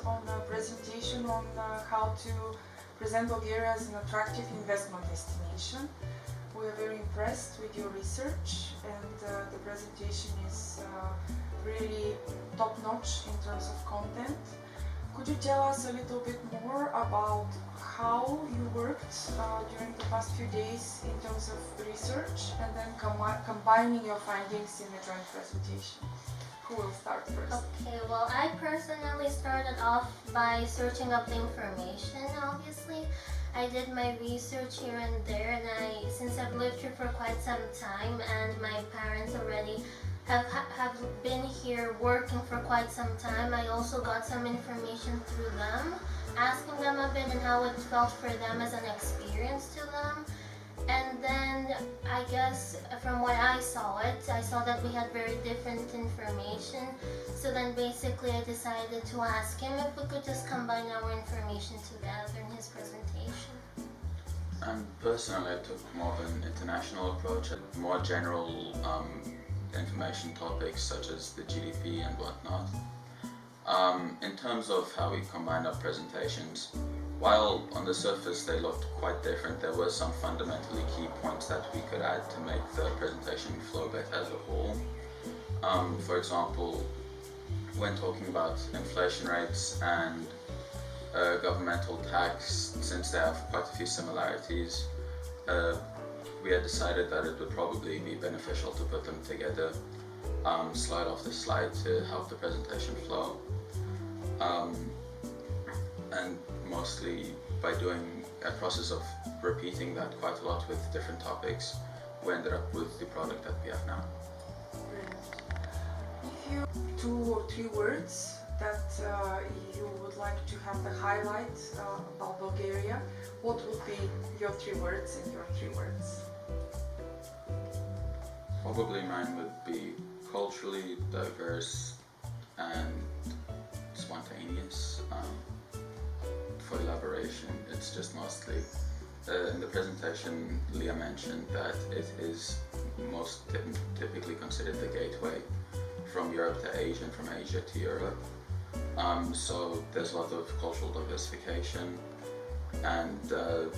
on a presentation on how to present Bulgaria as an attractive investment destination. We are very impressed with your research, and the presentation is really top-notch in terms of content. Could you tell us a little bit more about how you worked during the past few days in terms of research, and then combining your findings in a joint presentation? Who will start first? Okay, well, I personally started off by searching up the information, obviously. I did my research here and there, and since I've lived here for quite some time and my parents already have been here working for quite some time, I also got some information through them, asking them a bit and how it felt for them as an experience to them. And then I guess from what I saw that we had very different information. So then basically I decided to ask him if we could just combine our information together in his presentation. And personally, I took more of an international approach, more general information topics such as the GDP and whatnot. In terms of how we combined our presentations, while on the surface they looked quite different, there were some fundamentally key points that we could add to make the presentation flow better as a whole. For example, when talking about inflation rates and governmental tax, since they have quite a few similarities, we had decided that it would probably be beneficial to put them together, slide off the slide to help the presentation flow. And mostly by doing a process of repeating that quite a lot with different topics, we ended up with the product that we have now. If you 2 or 3 words that you would like to have the highlight about Bulgaria, what would be your 3 words and your 3 words? Probably mine would be culturally diverse and spontaneous. For elaboration, it's just mostly in the presentation Lia mentioned that it is most typically considered the gateway from Europe to Asia and from Asia to Europe. So there's a lot of cultural diversification, and the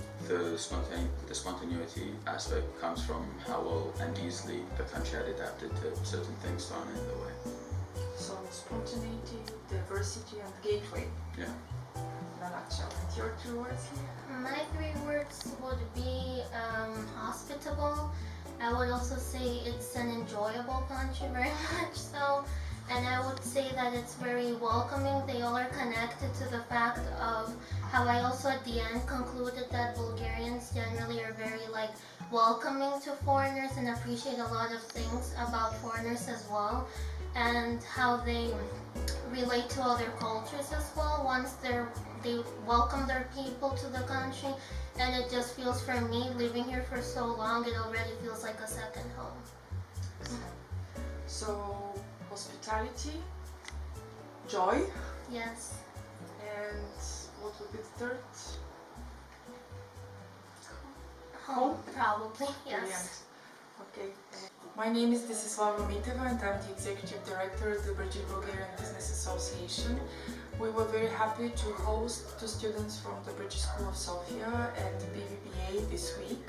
spontaneity aspect comes from how well and easily the country had adapted to certain things thrown in the way. So spontaneity, diversity, and gateway. Yeah. In a nutshell. And your 3 words? My 3 words would be hospitable. I would also say it's an enjoyable country, very much so. And I would say that it's very welcoming. They all are connected to the fact of how I also at the end concluded that Bulgarians generally are very welcoming to foreigners and appreciate a lot of things about foreigners as well, and how they relate to other cultures as well once they welcome their people to the country. And it just feels, for me, living here for so long, it already feels like a second home. So hospitality, joy. Yes. And what would be the 3rd? Home, probably, yes. Brilliant. Okay. My name is Desislava Miteva, and I'm the Executive Director of the British Bulgarian Business Association. We were very happy to host 2 students from the British School of Sofia and the BBBA this week.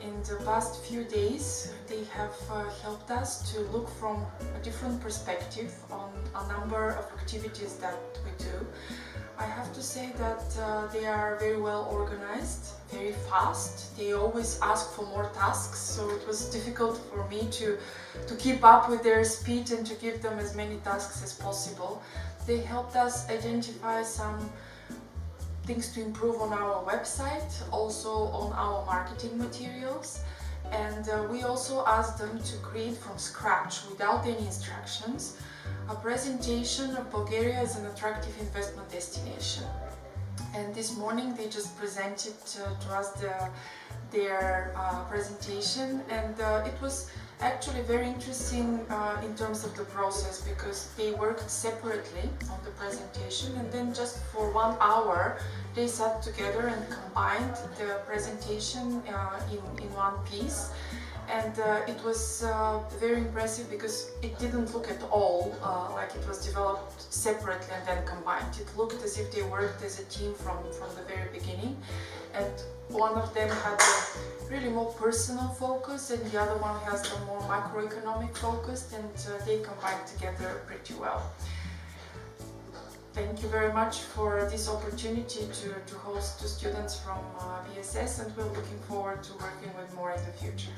In the past few days, they have helped us to look from a different perspective on a number of activities that we do. I have to say that they are very well organized, very fast. They always ask for more tasks, so it was difficult for me to keep up with their speed and to give them as many tasks as possible. They helped us identify some things to improve on our website, also on our marketing materials, and we also asked them to create from scratch, without any instructions, a presentation of Bulgaria as an attractive investment destination. And this morning they just presented to us their presentation, and it was actually very interesting in terms of the process, because they worked separately on the presentation, and then just for 1 hour they sat together and combined the presentation in one piece. And it was very impressive because it didn't look at all like it was developed separately and then combined. It looked as if they worked as a team from the very beginning, and one of them had a really more personal focus and the other one has a more macroeconomic focus, and they combined together pretty well. Thank you very much for this opportunity to host two students from BSS, and we're looking forward to working with more in the future.